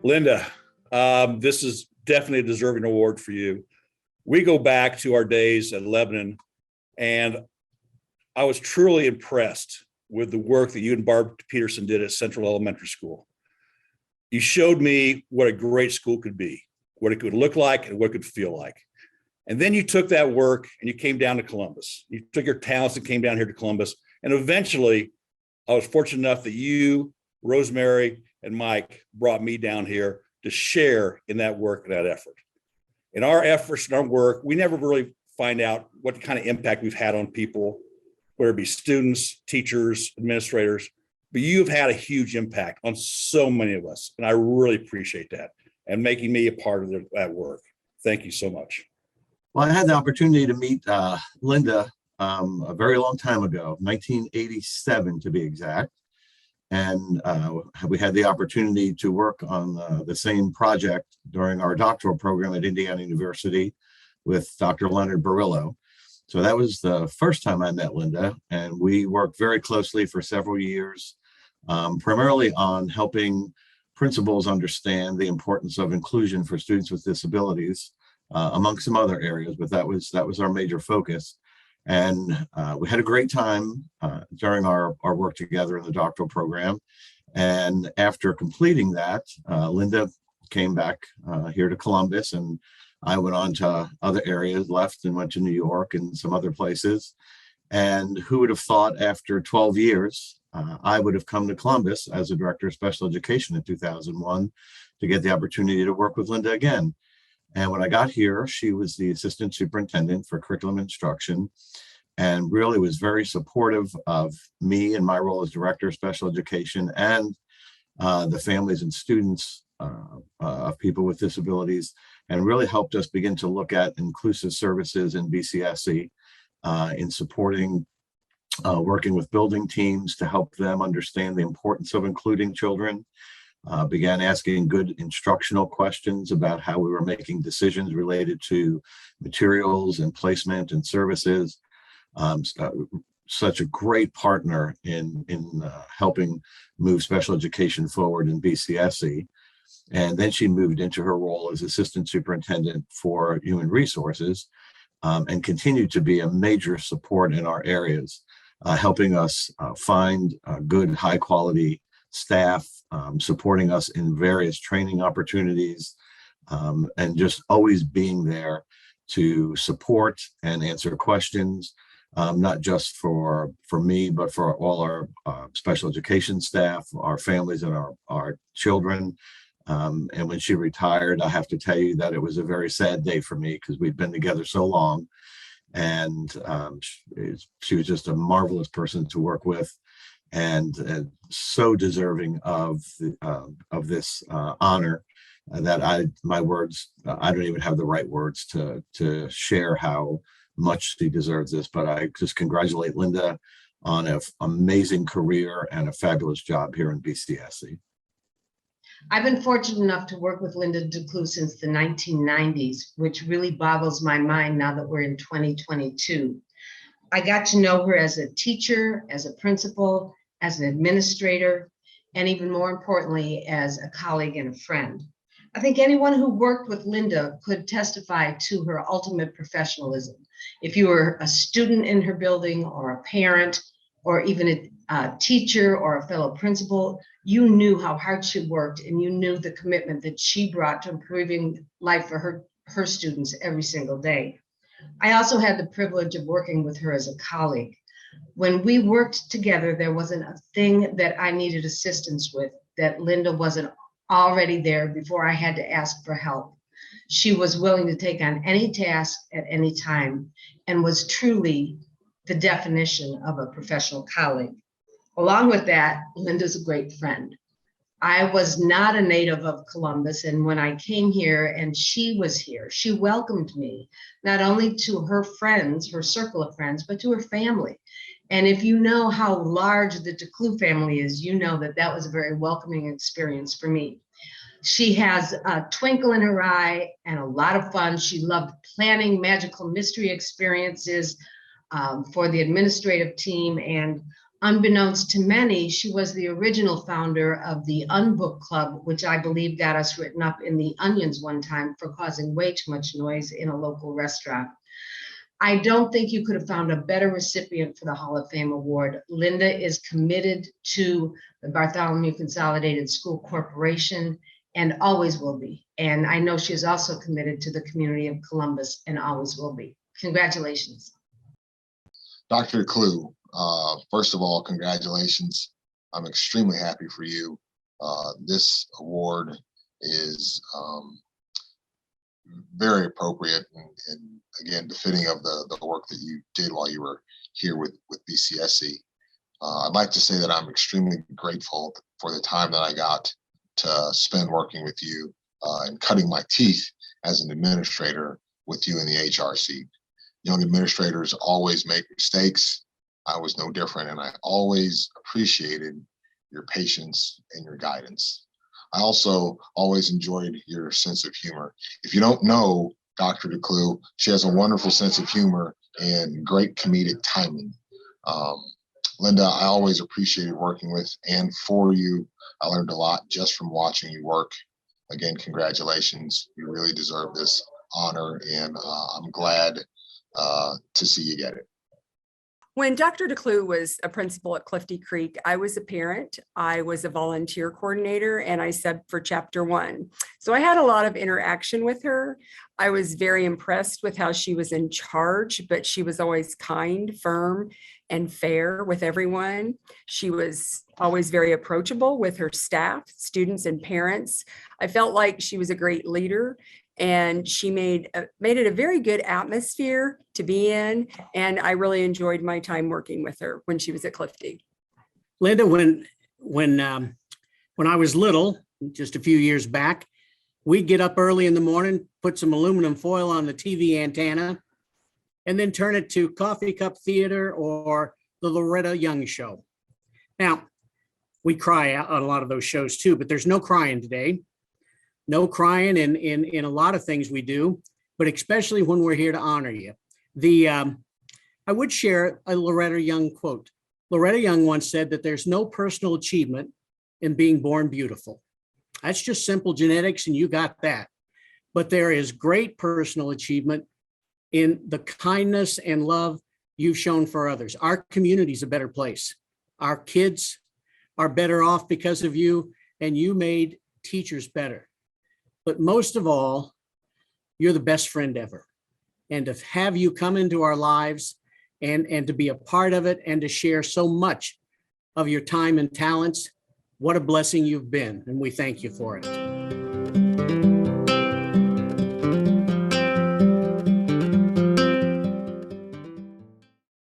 Linda, this is definitely a deserving award for you. We go back to our days at Lebanon, and I was truly impressed with the work that you and Barb Peterson did at Central Elementary School. You showed me what a great school could be, what it could look like, and what it could feel like. And then you took that work and you came down to Columbus. You took your talents and came down here to Columbus. And eventually, I was fortunate enough that you, Rosemary, and Mike brought me down here to share in that work and that effort. In our efforts and our work, we never really find out what kind of impact we've had on people, whether it be students, teachers, administrators, but you've had a huge impact on so many of us. And I really appreciate that and making me a part of that work. Thank you so much. Well, I had the opportunity to meet Linda a very long time ago, 1987 to be exact. And we had the opportunity to work on the same project during our doctoral program at Indiana University with Dr. Leonard Barillo. So that was the first time I met Linda, and we worked very closely for several years, primarily on helping principals understand the importance of inclusion for students with disabilities, among some other areas, but that was our major focus. And we had a great time during our work together in the doctoral program. And after completing that, Linda came back here to Columbus, and I went on to other areas, left and went to New York and some other places. And who would have thought after 12 years, I would have come to Columbus as a director of special education in 2001 to get the opportunity to work with Linda again. And when I got here, she was the assistant superintendent for curriculum instruction and really was very supportive of me and my role as director of special education and the families and students of people with disabilities, and really helped us begin to look at inclusive services in BCSE in supporting working with building teams to help them understand the importance of including children. Began asking good instructional questions about how we were making decisions related to materials and placement and services. Such a great partner in helping move special education forward in BCSE. And then she moved into her role as assistant superintendent for human resources and continued to be a major support in our areas, helping us find good, high quality staff, supporting us in various training opportunities, and just always being there to support and answer questions, not just for me, but for all our special education staff, our families, and our children. And when she retired, I have to tell you that it was a very sad day for me because we'd been together so long. And she was just a marvelous person to work with, and so deserving of this honor that I don't even have the right words to share how much she deserves this. But I just congratulate Linda on an amazing career and a fabulous job here in BCSE. I've been fortunate enough to work with Linda DeClue since the 1990s, which really boggles my mind now that we're in 2022. I got to know her as a teacher, as a principal, as an administrator, and even more importantly, as a colleague and a friend. I think anyone who worked with Linda could testify to her ultimate professionalism. If you were a student in her building or a parent or even a teacher or a fellow principal, you knew how hard she worked and you knew the commitment that she brought to improving life for her students every single day. I also had the privilege of working with her as a colleague. When we worked together, there wasn't a thing that I needed assistance with that Linda wasn't already there before I had to ask for help. She was willing to take on any task at any time and was truly the definition of a professional colleague. Along with that, Linda's a great friend. I was not a native of Columbus, and when I came here and she was here, she welcomed me, not only to her friends, her circle of friends, but to her family. And if you know how large the DeClue family is, you know that that was a very welcoming experience for me. She has a twinkle in her eye and a lot of fun. She loved planning magical mystery experiences for the administrative team. And unbeknownst to many, she was the original founder of the Unbook Club, which I believe got us written up in the Onions one time for causing way too much noise in a local restaurant. I don't think you could have found a better recipient for the Hall of Fame Award. Linda is committed to the Bartholomew Consolidated School Corporation and always will be. And I know she is also committed to the community of Columbus and always will be. Congratulations. Dr. DeClue, first of all, congratulations. I'm extremely happy for you. This award is very appropriate and again, befitting of the work that you did while you were here with BCSC. I'd like to say that I'm extremely grateful for the time that I got to spend working with you and cutting my teeth as an administrator with you in the HR seat. Young administrators always make mistakes. I was no different, and I always appreciated your patience and your guidance. I also always enjoyed your sense of humor. If you don't know Dr. DeClue, she has a wonderful sense of humor and great comedic timing. Linda, I always appreciated working with and for you. I learned a lot just from watching you work. Again, congratulations. You really deserve this honor, and I'm glad to see you get it. When Dr. DeClue was a principal at Clifty Creek, I was a parent, I was a volunteer coordinator, and I subbed for Chapter 1. So I had a lot of interaction with her. I was very impressed with how she was in charge, but she was always kind, firm, and fair with everyone. She was always very approachable with her staff, students, and parents. I felt like she was a great leader, and she made it a very good atmosphere to be in. And I really enjoyed my time working with her when she was at Clifty. Linda, when I was little, just a few years back, we'd get up early in the morning, put some aluminum foil on the TV antenna, and then turn it to Coffee Cup Theater or the Loretta Young Show. Now, we cry out on a lot of those shows too, but there's no crying today. No crying in a lot of things we do, but especially when we're here to honor you. I would share a Loretta Young quote. Loretta Young once said that there's no personal achievement in being born beautiful. That's just simple genetics, and you got that. But there is great personal achievement in the kindness and love you've shown for others. Our community's a better place. Our kids are better off because of you, and you made teachers better. But most of all, you're the best friend ever. And to have you come into our lives and to be a part of it and to share so much of your time and talents, what a blessing you've been. And we thank you for it.